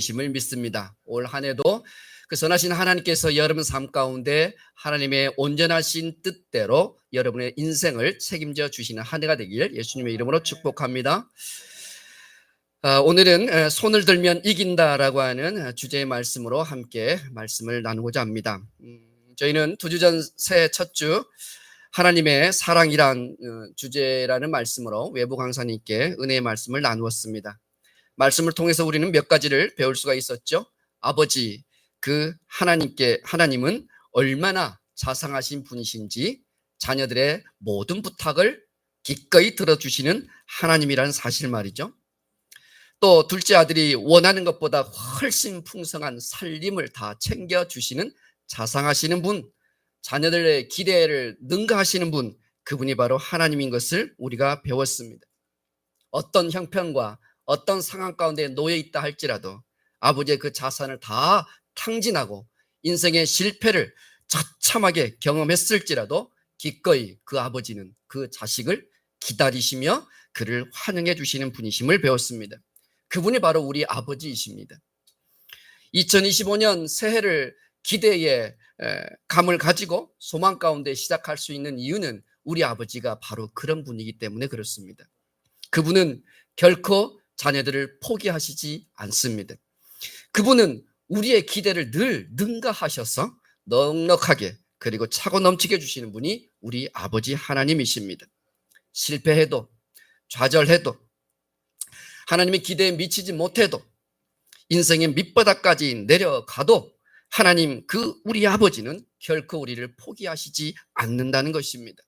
심을 믿습니다. 올 한 해도 그 선하신 하나님께서 여러분 삶 가운데 하나님의 온전하신 뜻대로 여러분의 인생을 책임져 주시는 한 해가 되길 예수님의 이름으로 축복합니다. 오늘은 손을 들면 이긴다라고 하는 주제의 말씀으로 함께 말씀을 나누고자 합니다. 저희는 두 주 전 새해 첫 주 하나님의 사랑이란 주제라는 말씀으로 외부 강사님께 은혜의 말씀을 나누었습니다. 말씀을 통해서 우리는 몇 가지를 배울 수가 있었죠. 아버지, 그 하나님은 얼마나 자상하신 분이신지 자녀들의 모든 부탁을 기꺼이 들어주시는 하나님이라는 사실 말이죠. 또 둘째 아들이 원하는 것보다 훨씬 풍성한 살림을 다 챙겨주시는 자상하시는 분, 자녀들의 기대를 능가하시는 분, 그분이 바로 하나님인 것을 우리가 배웠습니다. 어떤 형편과 어떤 상황 가운데 놓여 있다 할지라도 아버지의 그 자산을 다 탕진하고 인생의 실패를 처참하게 경험했을지라도 기꺼이 그 아버지는 그 자식을 기다리시며 그를 환영해 주시는 분이심을 배웠습니다. 그분이 바로 우리 아버지이십니다. 2025년 새해를 기대의 감을 가지고 소망 가운데 시작할 수 있는 이유는 우리 아버지가 바로 그런 분이기 때문에 그렇습니다. 그분은 결코 자녀들을 포기하시지 않습니다. 그분은 우리의 기대를 늘 능가하셔서 넉넉하게 그리고 차고 넘치게 해주시는 분이 우리 아버지 하나님이십니다. 실패해도 좌절해도 하나님의 기대에 미치지 못해도 인생의 밑바닥까지 내려가도 하나님 우리 아버지는 결코 우리를 포기하시지 않는다는 것입니다.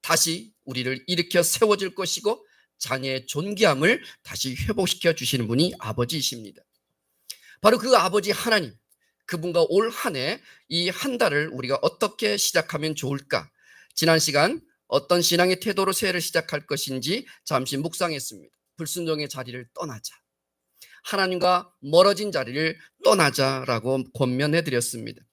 다시 우리를 일으켜 세워줄 것이고 자녀의 존귀함을 다시 회복시켜 주시는 분이 아버지이십니다. 바로 그 아버지 하나님, 그분과 올 한 해 이 한 달을 우리가 어떻게 시작하면 좋을까? 지난 시간 어떤 신앙의 태도로 새해를 시작할 것인지 잠시 묵상했습니다. 불순종의 자리를 떠나자. 하나님과 멀어진 자리를 떠나자라고 권면해 드렸습니다.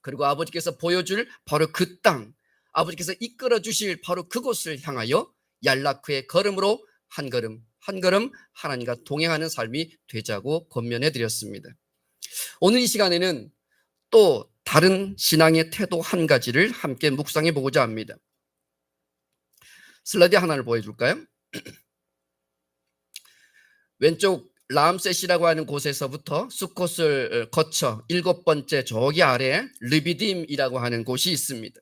그리고 아버지께서 보여줄 바로 그 땅, 아버지께서 이끌어 주실 바로 그곳을 향하여 얄라크의 걸음으로 한 걸음 한 걸음 하나님과 동행하는 삶이 되자고 권면해 드렸습니다. 오늘 이 시간에는 또 다른 신앙의 태도 한 가지를 함께 묵상해 보고자 합니다. 슬라이드 하나를 보여줄까요? 왼쪽 라암셋이라고 하는 곳에서부터 수콧을 거쳐 7번째 저기 아래에 르비딤이라고 하는 곳이 있습니다.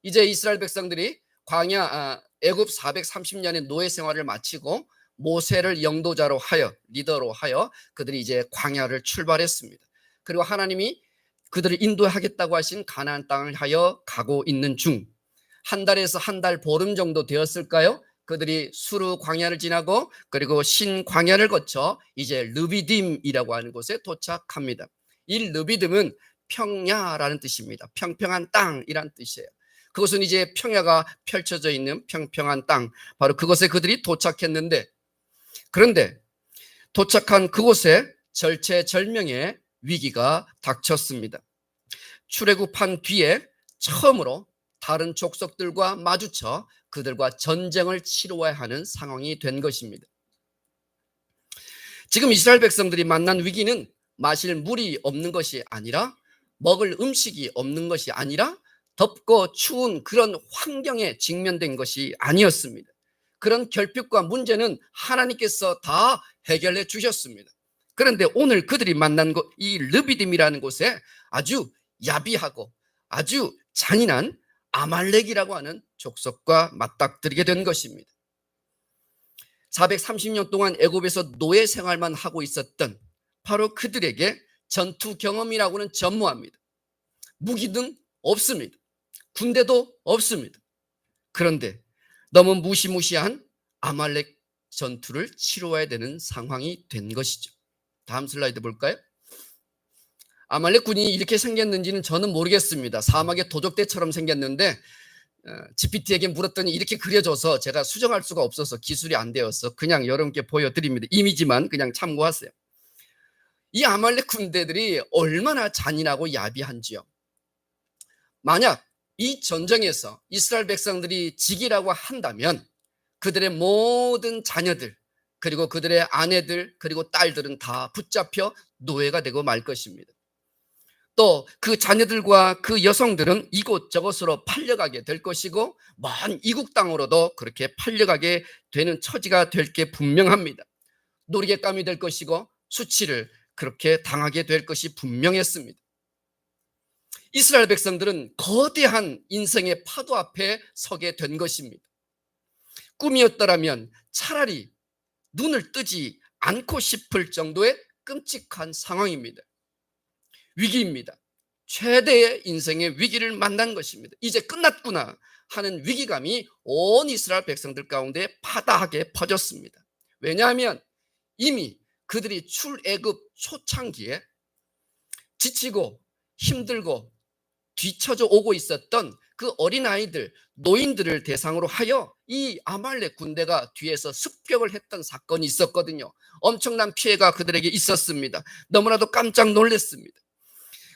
이제 이스라엘 백성들이 광야 애굽 430년의 노예 생활을 마치고 모세를 영도자로 하여 리더로 하여 그들이 이제 광야를 출발했습니다. 그리고 하나님이 그들을 인도하겠다고 하신 가나안 땅을 하여 가고 있는 중 한 달에서 한 달 보름 정도 되었을까요? 그들이 수르 광야를 지나고 그리고 신 광야를 거쳐 이제 르비딤이라고 하는 곳에 도착합니다. 이 르비딤은 평야라는 뜻입니다. 평평한 땅이란 뜻이에요. 그것은 이제 평야가 펼쳐져 있는 평평한 땅, 바로 그곳에 그들이 도착했는데, 그런데 도착한 그곳에 절체절명의 위기가 닥쳤습니다. 출애굽한 뒤에 처음으로 다른 족속들과 마주쳐 그들과 전쟁을 치루어야 하는 상황이 된 것입니다. 지금 이스라엘 백성들이 만난 위기는 마실 물이 없는 것이 아니라 먹을 음식이 없는 것이 아니라 덥고 추운 그런 환경에 직면된 것이 아니었습니다. 그런 결핍과 문제는 하나님께서 다 해결해 주셨습니다. 그런데 오늘 그들이 만난 이 르비딤이라는 곳에 아주 야비하고 아주 잔인한 아말렉이라고 하는 족속과 맞닥뜨리게 된 것입니다. 430년 동안 애굽에서 노예 생활만 하고 있었던 바로 그들에게 전투 경험이라고는 전무합니다. 무기는 없습니다. 군대도 없습니다. 그런데 너무 무시무시한 아말렉 전투를 치러야 되는 상황이 된 것이죠. 다음 슬라이드 볼까요? 아말렉 군이 이렇게 생겼는지는 저는 모르겠습니다. 사막의 도적대처럼 생겼는데 GPT에게 물었더니 이렇게 그려져서 제가 수정할 수가 없어서 기술이 안 되어서 그냥 여러분께 보여드립니다. 이미지만 그냥 참고하세요. 이 아말렉 군대들이 얼마나 잔인하고 야비한지요. 만약 이 전쟁에서 이스라엘 백성들이 지기라고 한다면 그들의 모든 자녀들, 그리고 그들의 아내들 그리고 딸들은 다 붙잡혀 노예가 되고 말 것입니다. 또 그 자녀들과 그 여성들은 이곳저곳으로 팔려가게 될 것이고 먼 이국 땅으로도 그렇게 팔려가게 되는 처지가 될 게 분명합니다. 놀이객감이 될 것이고 수치를 그렇게 당하게 될 것이 분명했습니다. 이스라엘 백성들은 거대한 인생의 파도 앞에 서게 된 것입니다. 꿈이었더라면 차라리 눈을 뜨지 않고 싶을 정도의 끔찍한 상황입니다. 위기입니다. 최대의 인생의 위기를 만난 것입니다. 이제 끝났구나 하는 위기감이 온 이스라엘 백성들 가운데 파다하게 퍼졌습니다. 왜냐하면 이미 그들이 출애굽 초창기에 지치고 힘들고 뒤처져 오고 있었던 그 어린아이들, 노인들을 대상으로 하여 이 아말렉 군대가 뒤에서 습격을 했던 사건이 있었거든요. 엄청난 피해가 그들에게 있었습니다. 너무나도 깜짝 놀랐습니다.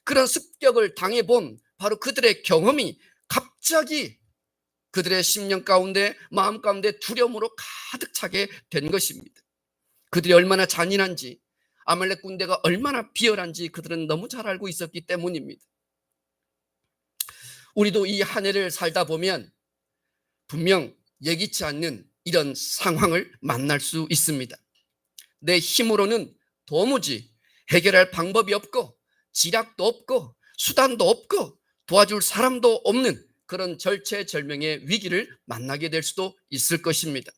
그런 습격을 당해본 바로 그들의 경험이 갑자기 그들의 심령 가운데, 마음 가운데 두려움으로 가득 차게 된 것입니다. 그들이 얼마나 잔인한지, 아말렉 군대가 얼마나 비열한지 그들은 너무 잘 알고 있었기 때문입니다. 우리도 이 한 해를 살다 보면 분명 예기치 않는 이런 상황을 만날 수 있습니다. 내 힘으로는 도무지 해결할 방법이 없고 지략도 없고 수단도 없고 도와줄 사람도 없는 그런 절체절명의 위기를 만나게 될 수도 있을 것입니다.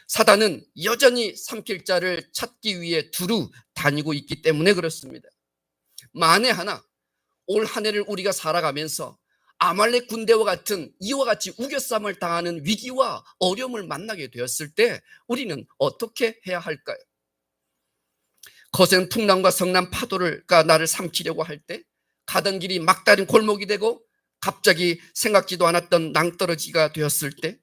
사단은 여전히 삼킬 자를 찾기 위해 두루 다니고 있기 때문에 그렇습니다. 만에 하나 올 한 해를 우리가 살아가면서 아말렉 군대와 같은 이와 같이 우겨쌈을 당하는 위기와 어려움을 만나게 되었을 때 우리는 어떻게 해야 할까요? 거센 풍랑과 성난 파도가 나를 삼키려고 할 때, 가던 길이 막다른 골목이 되고 갑자기 생각지도 않았던 낭떠러지가 되었을 때,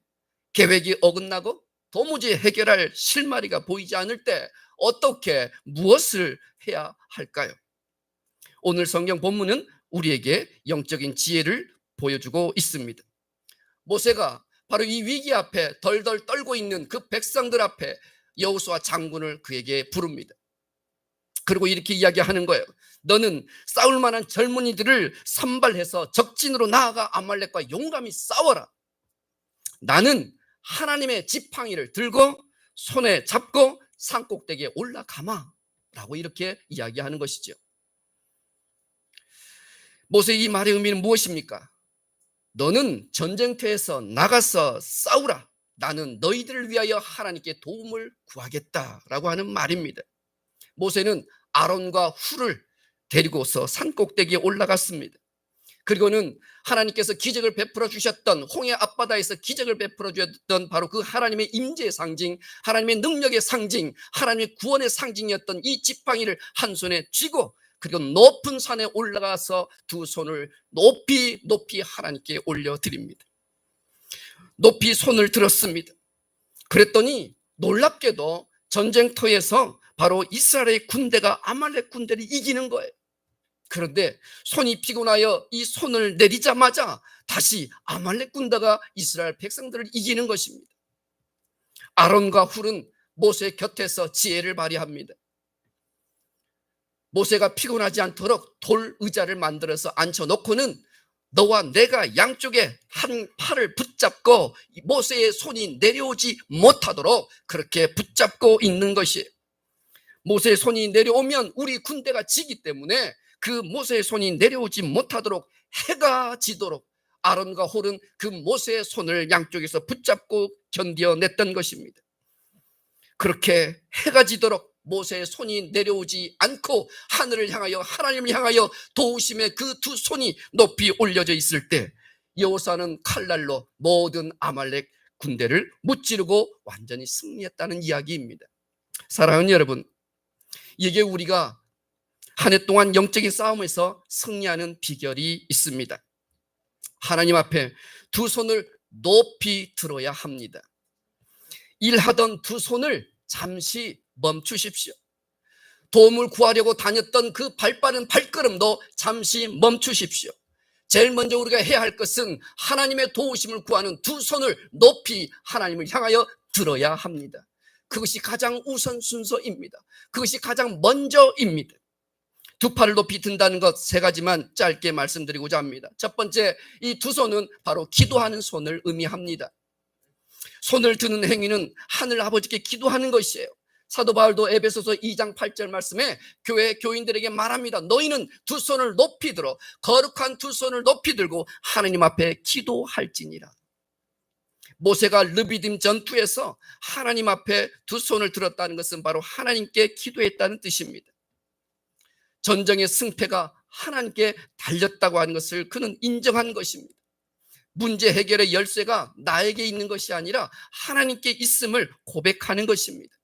계획이 어긋나고 도무지 해결할 실마리가 보이지 않을 때 어떻게 무엇을 해야 할까요? 오늘 성경 본문은 우리에게 영적인 지혜를 보여주고 있습니다. 모세가 바로 이 위기 앞에 덜덜 떨고 있는 그 백성들 앞에 여호수아 장군을 그에게 부릅니다. 그리고 이렇게 이야기하는 거예요. 너는 싸울 만한 젊은이들을 선발해서 적진으로 나아가 아말렉과 용감히 싸워라. 나는 하나님의 지팡이를 들고 손에 잡고 산꼭대기에 올라가마 라고 이렇게 이야기하는 것이죠. 모세의 이 말의 의미는 무엇입니까? 너는 전쟁터에서 나가서 싸우라. 나는 너희들을 위하여 하나님께 도움을 구하겠다라고 하는 말입니다. 모세는 아론과 훌을 데리고서 산꼭대기에 올라갔습니다. 그리고는 하나님께서 기적을 베풀어 주셨던 홍해 앞바다에서 기적을 베풀어 주셨던 바로 그 하나님의 임재의 상징, 하나님의 능력의 상징, 하나님의 구원의 상징이었던 이 지팡이를 한 손에 쥐고 그리고 높은 산에 올라가서 두 손을 높이 하나님께 올려드립니다. 높이 손을 들었습니다. 그랬더니 놀랍게도 전쟁터에서 바로 이스라엘의 군대가 아말렉 군대를 이기는 거예요. 그런데 손이 피곤하여 이 손을 내리자마자 다시 아말렉 군대가 이스라엘 백성들을 이기는 것입니다. 아론과 훌은 모세 곁에서 지혜를 발휘합니다. 모세가 피곤하지 않도록 돌 의자를 만들어서 앉혀놓고는 너와 내가 양쪽에 한 팔을 붙잡고 모세의 손이 내려오지 못하도록 그렇게 붙잡고 있는 것이에요. 모세의 손이 내려오면 우리 군대가 지기 때문에 그 모세의 손이 내려오지 못하도록 해가 지도록 아론과 홀은 그 모세의 손을 양쪽에서 붙잡고 견뎌냈던 것입니다. 그렇게 해가 지도록 모세의 손이 내려오지 않고 하늘을 향하여 하나님을 향하여 도우심의 그 두 손이 높이 올려져 있을 때 여호수아는 칼날로 모든 아말렉 군대를 무찌르고 완전히 승리했다는 이야기입니다. 사랑하는 여러분, 이게 우리가 한 해 동안 영적인 싸움에서 승리하는 비결이 있습니다. 하나님 앞에 두 손을 높이 들어야 합니다. 일하던 두 손을 잠시 멈추십시오. 도움을 구하려고 다녔던 그 발빠른 발걸음도 잠시 멈추십시오. 제일 먼저 우리가 해야 할 것은 하나님의 도우심을 구하는 두 손을 높이 하나님을 향하여 들어야 합니다. 그것이 가장 우선 순서입니다. 그것이 가장 먼저입니다. 두 팔을 높이 든다는 것 세 가지만 짧게 말씀드리고자 합니다. 첫 번째, 이 두 손은 바로 기도하는 손을 의미합니다. 손을 드는 행위는 하늘 아버지께 기도하는 것이에요. 사도 바울도 에베소서 2장 8절 말씀에 교회 교인들에게 말합니다. 너희는 두 손을 높이 들어 거룩한 두 손을 높이 들고 하나님 앞에 기도할지니라. 모세가 르비딤 전투에서 하나님 앞에 두 손을 들었다는 것은 바로 하나님께 기도했다는 뜻입니다. 전쟁의 승패가 하나님께 달렸다고 하는 것을 그는 인정한 것입니다. 문제 해결의 열쇠가 나에게 있는 것이 아니라 하나님께 있음을 고백하는 것입니다.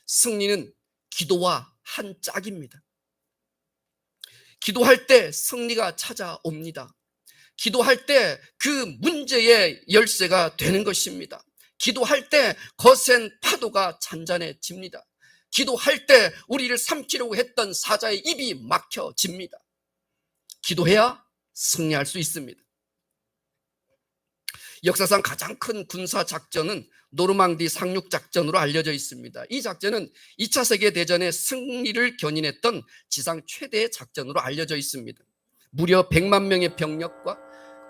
승리는 기도와 한 짝입니다. 기도할 때 승리가 찾아옵니다. 기도할 때 그 문제의 열쇠가 되는 것입니다. 기도할 때 거센 파도가 잔잔해집니다. 기도할 때 우리를 삼키려고 했던 사자의 입이 막혀집니다. 기도해야 승리할 수 있습니다. 역사상 가장 큰 군사 작전은 노르망디 상륙 작전으로 알려져 있습니다. 이 작전은 2차 세계대전의 승리를 견인했던 지상 최대의 작전으로 알려져 있습니다. 무려 100만 명의 병력과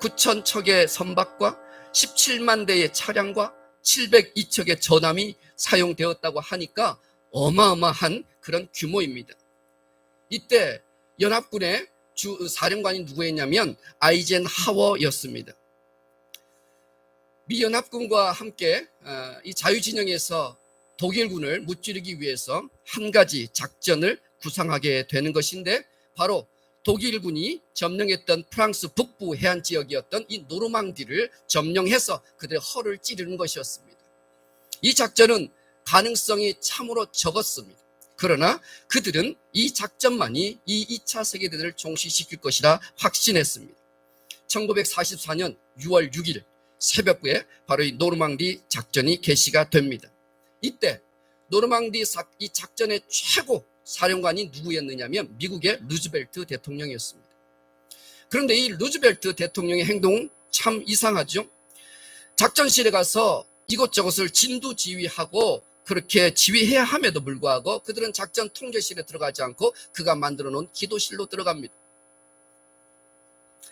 9천 척의 선박과 17만 대의 차량과 702척의 전함이 사용되었다고 하니까 어마어마한 그런 규모입니다. 이때 연합군의 주 사령관이 누구였냐면 아이젠하워였습니다. 미 연합군과 함께 이 자유진영에서 독일군을 무찌르기 위해서 한 가지 작전을 구상하게 되는 것인데, 바로 독일군이 점령했던 프랑스 북부 해안 지역이었던 이 노르망디를 점령해서 그들의 허를 찌르는 것이었습니다. 이 작전은 가능성이 참으로 적었습니다. 그러나 그들은 이 작전만이 이 2차 세계대전을 종식시킬 것이라 확신했습니다. 1944년 6월 6일 새벽에 바로 이 노르망디 작전이 개시가 됩니다. 이때 노르망디 이 작전의 최고 사령관이 누구였느냐면 미국의 루즈벨트 대통령이었습니다. 그런데 이 루즈벨트 대통령의 행동은 참 이상하죠. 작전실에 가서 이것저것을 진두지휘하고 그렇게 지휘해야 함에도 불구하고 그들은 작전 통제실에 들어가지 않고 그가 만들어 놓은 기도실로 들어갑니다.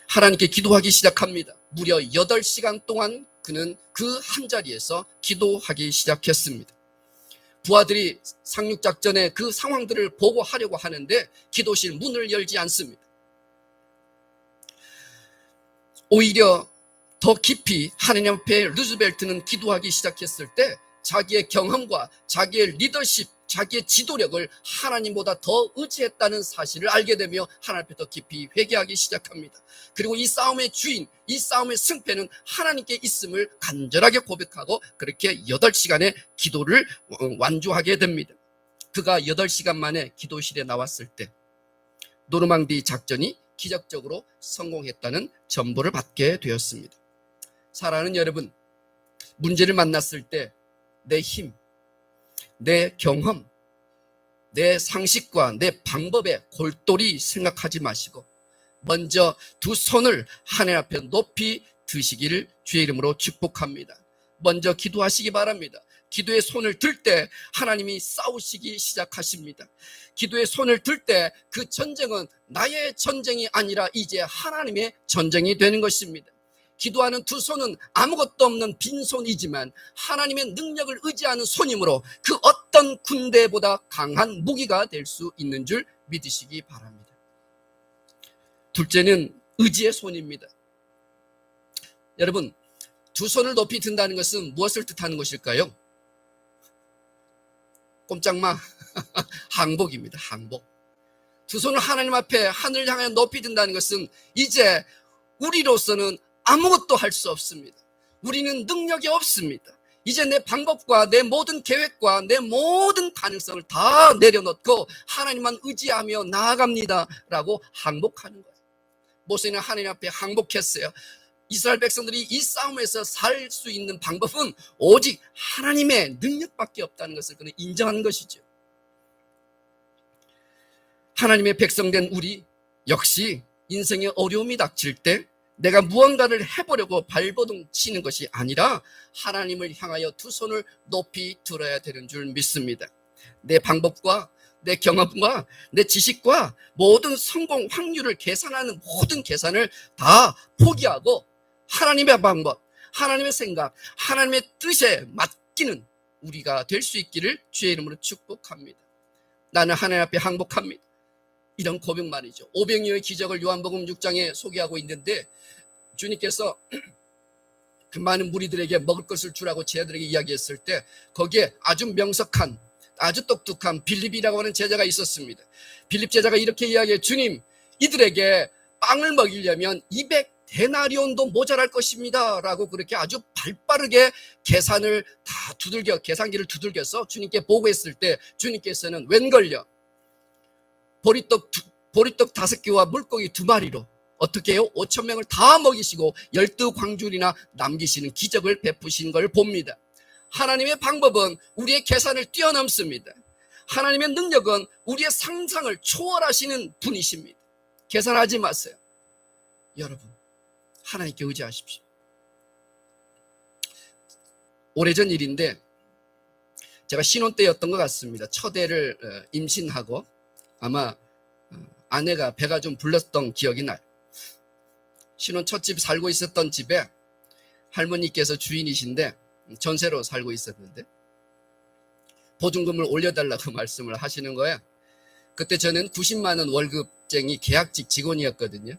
하나님께 기도하기 시작합니다. 무려 8시간 동안 그는 그 한자리에서 기도하기 시작했습니다. 부하들이 상륙작전의 그 상황들을 보고하려고 하는데 기도실 문을 열지 않습니다. 오히려 더 깊이 하나님 앞에 루즈벨트는 기도하기 시작했을 때 자기의 경험과 자기의 리더십, 자기의 지도력을 하나님보다 더 의지했다는 사실을 알게 되며 하나님 앞에 더 깊이 회개하기 시작합니다. 그리고 이 싸움의 주인, 이 싸움의 승패는 하나님께 있음을 간절하게 고백하고 그렇게 8시간의 기도를 완주하게 됩니다. 그가 8시간 만에 기도실에 나왔을 때 노르망디 작전이 기적적으로 성공했다는 전보를 받게 되었습니다. 사랑하는 여러분, 문제를 만났을 때 내 힘, 내 경험, 내 상식과 내 방법에 골똘히 생각하지 마시고 먼저 두 손을 하나님 앞에 높이 드시기를 주의 이름으로 축복합니다. 먼저 기도하시기 바랍니다. 기도의 손을 들 때 하나님이 싸우시기 시작하십니다. 기도의 손을 들 때 그 전쟁은 나의 전쟁이 아니라 이제 하나님의 전쟁이 되는 것입니다. 기도하는 두 손은 아무것도 없는 빈손이지만 하나님의 능력을 의지하는 손이므로 그 어떤 군대보다 강한 무기가 될 수 있는 줄 믿으시기 바랍니다. 둘째는 의지의 손입니다. 여러분, 두 손을 높이 든다는 것은 무엇을 뜻하는 것일까요? 꼼짝마 항복입니다. 항복. 두 손을 하나님 앞에 하늘을 향해 높이 든다는 것은 이제 우리로서는 아무것도 할 수 없습니다. 우리는 능력이 없습니다. 이제 내 방법과 내 모든 계획과 내 모든 가능성을 다 내려놓고 하나님만 의지하며 나아갑니다 라고 항복하는 거예요. 모세는 하나님 앞에 항복했어요. 이스라엘 백성들이 이 싸움에서 살 수 있는 방법은 오직 하나님의 능력밖에 없다는 것을 그는 인정하는 것이죠. 하나님의 백성된 우리 역시 인생의 어려움이 닥칠 때 내가 무언가를 해보려고 발버둥 치는 것이 아니라 하나님을 향하여 두 손을 높이 들어야 되는 줄 믿습니다. 내 방법과 내 경험과 내 지식과 모든 성공 확률을 계산하는 모든 계산을 다 포기하고 하나님의 방법, 하나님의 생각, 하나님의 뜻에 맡기는 우리가 될 수 있기를 주의 이름으로 축복합니다. 나는 하나님 앞에 항복합니다. 이런 고백 말이죠. 오병이어의 기적을 요한복음 6장에 소개하고 있는데 주님께서 그 많은 무리들에게 먹을 것을 주라고 제자들에게 이야기했을 때 거기에 아주 명석한, 아주 똑똑한 빌립이라고 하는 제자가 있었습니다. 빌립 제자가 이렇게 이야기해, 주님, 이들에게 빵을 먹이려면 200데나리온도 모자랄 것입니다 라고 그렇게 아주 발빠르게 계산을 다 계산기를 두들겨서 주님께 보고했을 때 주님께서는 웬걸요, 보리떡 5개와 물고기 2마리로 어떻게 해요? 5,000명을 다 먹이시고 12광줄이나 남기시는 기적을 베푸신 걸 봅니다. 하나님의 방법은 우리의 계산을 뛰어넘습니다. 하나님의 능력은 우리의 상상을 초월하시는 분이십니다. 계산하지 마세요. 여러분, 하나님께 의지하십시오. 오래전 일인데 제가 신혼 때였던 것 같습니다. 첫 애를 임신하고 아마 아내가 배가 좀 불렀던 기억이 나요. 신혼 첫집 살고 있었던 집에 할머니께서 주인이신데 전세로 살고 있었는데 보증금을 올려달라고 말씀을 하시는 거예요. 그때 저는 90만 원 월급쟁이 계약직 직원이었거든요.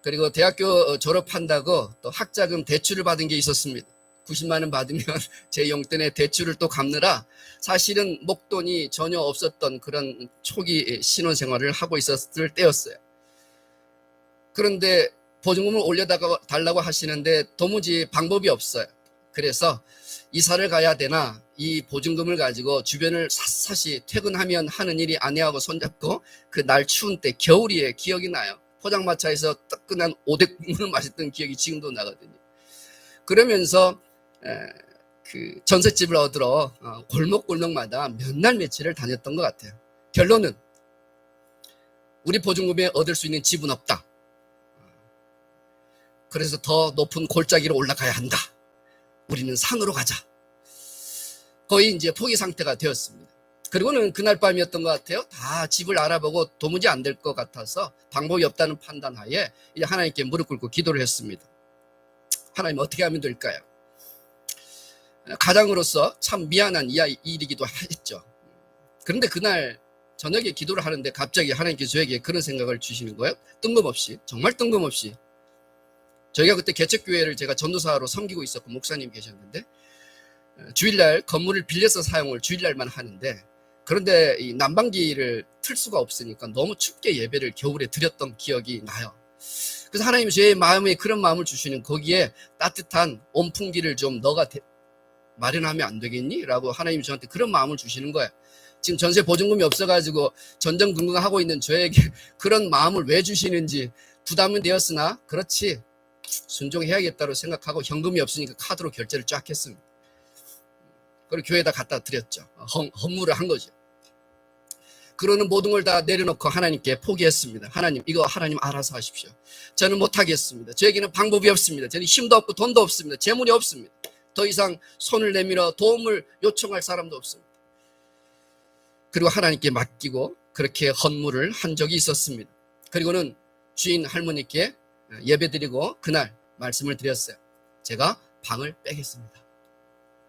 그리고 대학교 졸업한다고 또 학자금 대출을 받은 게 있었습니다. 90만 원 받으면 제 용돈에 대출을 또 갚느라 사실은 목돈이 전혀 없었던 그런 초기 신혼생활을 하고 있었을 때였어요. 그런데 보증금을 올려달라고 하시는데 도무지 방법이 없어요. 그래서 이사를 가야 되나 이 보증금을 가지고 주변을 샅샅이 퇴근하면 하는 일이 아내하고 손잡고 그 날 추운 때 겨울이에 기억이 나요. 포장마차에서 뜨끈한 오뎅국물을 마셨던 기억이 지금도 나거든요. 그러면서 그 전셋집을 얻으러 골목골목마다 몇 날 며칠을 다녔던 것 같아요. 결론은 우리 보증금에 얻을 수 있는 집은 없다. 그래서 더 높은 골짜기로 올라가야 한다. 우리는 산으로 가자. 거의 이제 포기 상태가 되었습니다. 그리고는 그날 밤이었던 것 같아요. 다 집을 알아보고 도무지 안 될 것 같아서 방법이 없다는 판단하에 이제 하나님께 무릎 꿇고 기도를 했습니다. 하나님, 어떻게 하면 될까요? 가장으로서 참 미안한 일이기도 했죠. 그런데 그날 저녁에 기도를 하는데 갑자기 하나님께서 저에게 그런 생각을 주시는 거예요. 뜬금없이, 정말 뜬금없이. 저희가 그때 개척교회를 제가 전도사로 섬기고 있었고 목사님 계셨는데 주일날 건물을 빌려서 사용을 주일날만 하는데, 그런데 이 난방기를 틀 수가 없으니까 너무 춥게 예배를 겨울에 드렸던 기억이 나요. 그래서 하나님이 제 마음에 그런 마음을 주시는, 거기에 따뜻한 온풍기를 좀 너가 마련하면 안 되겠니? 라고 하나님이 저한테 그런 마음을 주시는 거예요. 지금 전세 보증금이 없어가지고 전전긍긍하고 있는 저에게 그런 마음을 왜 주시는지 부담은 되었으나 그렇지 순종해야겠다고 생각하고 현금이 없으니까 카드로 결제를 쫙 했습니다. 그리고 교회에다 갖다 드렸죠. 헌물을 한 거죠. 그러는 모든 걸 다 내려놓고 하나님께 포기했습니다. 하나님, 이거 하나님 알아서 하십시오. 저는 못하겠습니다. 저에게는 방법이 없습니다. 저는 힘도 없고 돈도 없습니다. 재물이 없습니다. 더 이상 손을 내밀어 도움을 요청할 사람도 없습니다. 그리고 하나님께 맡기고 그렇게 헌물을 한 적이 있었습니다. 그리고는 주인 할머니께 예배드리고 그날 말씀을 드렸어요. 제가 방을 빼겠습니다.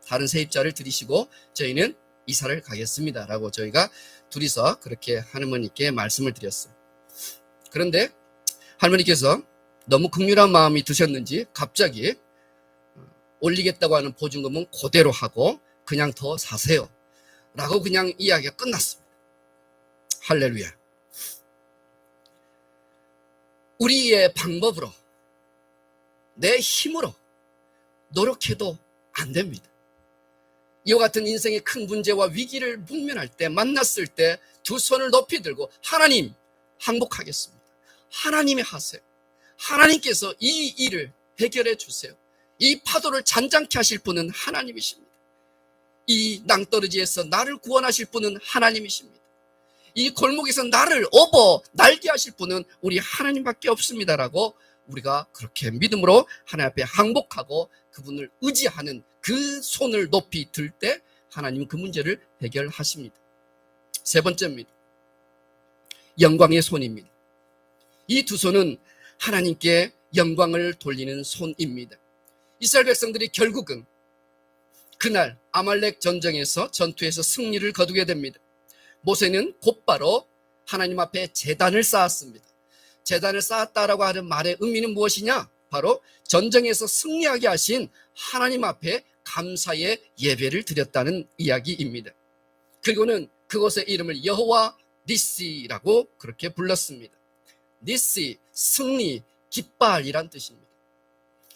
다른 세입자를 들이시고 저희는 이사를 가겠습니다 라고 저희가 둘이서 그렇게 할머니께 말씀을 드렸어요. 그런데 할머니께서 너무 긍휼한 마음이 드셨는지 갑자기 올리겠다고 하는 보증금은 그대로 하고 그냥 더 사세요 라고 그냥 이야기가 끝났습니다. 할렐루야. 우리의 방법으로, 내 힘으로 노력해도 안 됩니다. 이와 같은 인생의 큰 문제와 위기를 직면할 때, 만났을 때 두 손을 높이 들고 하나님, 항복하겠습니다. 하나님이 하세요. 하나님께서 이 일을 해결해 주세요. 이 파도를 잔잔케 하실 분은 하나님이십니다. 이 낭떠러지에서 나를 구원하실 분은 하나님이십니다. 이 골목에서 나를 날게 하실 분은 우리 하나님밖에 없습니다라고 우리가 그렇게 믿음으로 하나님 앞에 항복하고 그분을 의지하는 그 손을 높이 들 때 하나님은 그 문제를 해결하십니다. 세 번째입니다. 영광의 손입니다. 이 두 손은 하나님께 영광을 돌리는 손입니다. 이스라엘 백성들이 결국은 그날 아말렉 전투에서 승리를 거두게 됩니다. 모세는 곧바로 하나님 앞에 제단을 쌓았습니다. 제단을 쌓았다라고 하는 말의 의미는 무엇이냐? 바로 전쟁에서 승리하게 하신 하나님 앞에 감사의 예배를 드렸다는 이야기입니다. 그리고는 그곳의 이름을 여호와 니시라고 그렇게 불렀습니다. 니시, 승리, 깃발이란 뜻입니다.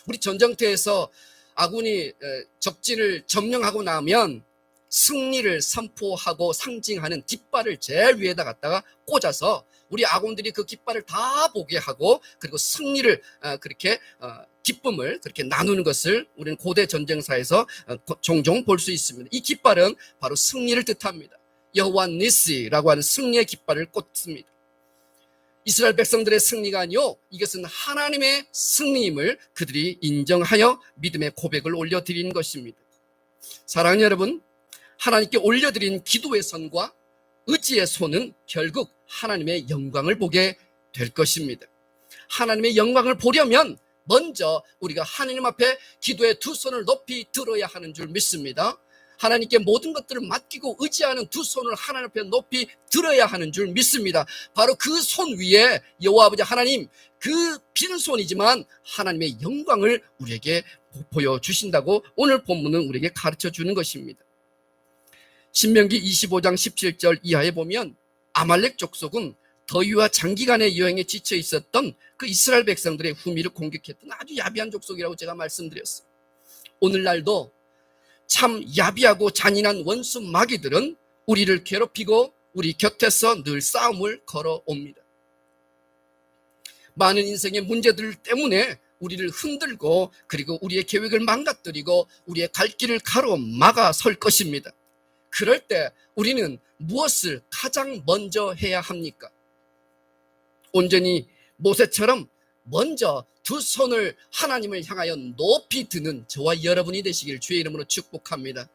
우리 전쟁터에서 아군이 적진을 점령하고 나면 승리를 선포하고 상징하는 깃발을 제일 위에다 갖다가 꽂아서 우리 아군들이 그 깃발을 다 보게 하고 그리고 승리를 그렇게 기쁨을 그렇게 나누는 것을 우리는 고대 전쟁사에서 종종 볼 수 있습니다. 이 깃발은 바로 승리를 뜻합니다. 여호와 니시라고 하는 승리의 깃발을 꽂습니다. 이스라엘 백성들의 승리가 아니요, 이것은 하나님의 승리임을 그들이 인정하여 믿음의 고백을 올려드리는 것입니다. 사랑하는 여러분, 하나님께 올려드린 기도의 손과 의지의 손은 결국 하나님의 영광을 보게 될 것입니다. 하나님의 영광을 보려면 먼저 우리가 하나님 앞에 기도의 두 손을 높이 들어야 하는 줄 믿습니다. 하나님께 모든 것들을 맡기고 의지하는 두 손을 하나님 앞에 높이 들어야 하는 줄 믿습니다. 바로 그 손 위에 여호와 아버지 하나님, 그 빈손이지만 하나님의 영광을 우리에게 보여주신다고 오늘 본문은 우리에게 가르쳐 주는 것입니다. 신명기 25장 17절 이하에 보면 아말렉 족속은 더위와 장기간의 여행에 지쳐 있었던 그 이스라엘 백성들의 후미를 공격했던 아주 야비한 족속이라고 제가 말씀드렸어요. 오늘날도 참 야비하고 잔인한 원수 마귀들은 우리를 괴롭히고 우리 곁에서 늘 싸움을 걸어옵니다. 많은 인생의 문제들 때문에 우리를 흔들고 그리고 우리의 계획을 망가뜨리고 우리의 갈 길을 가로막아 설 것입니다. 그럴 때 우리는 무엇을 가장 먼저 해야 합니까? 온전히 모세처럼 먼저 두 손을 하나님을 향하여 높이 드는 저와 여러분이 되시길 주의 이름으로 축복합니다.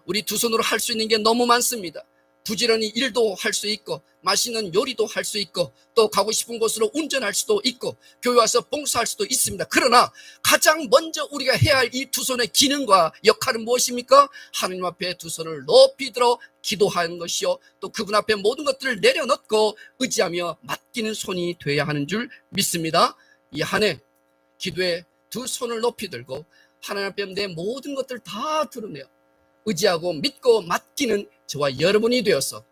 우리 두 손으로 할 수 있는 게 너무 많습니다. 부지런히 일도 할 수 있고 맛있는 요리도 할 수 있고 또 가고 싶은 곳으로 운전할 수도 있고 교회 와서 봉사할 수도 있습니다. 그러나 가장 먼저 우리가 해야 할 이 두 손의 기능과 역할은 무엇입니까? 하나님 앞에 두 손을 높이 들어 기도하는 것이요, 또 그분 앞에 모든 것들을 내려놓고 의지하며 맡기는 손이 되어야 하는 줄 믿습니다. 이 한 해 기도에 두 손을 높이 들고 하나님 앞에 내 모든 것들 다 드러내어 의지하고 믿고 맡기는 저와 여러분이 되어서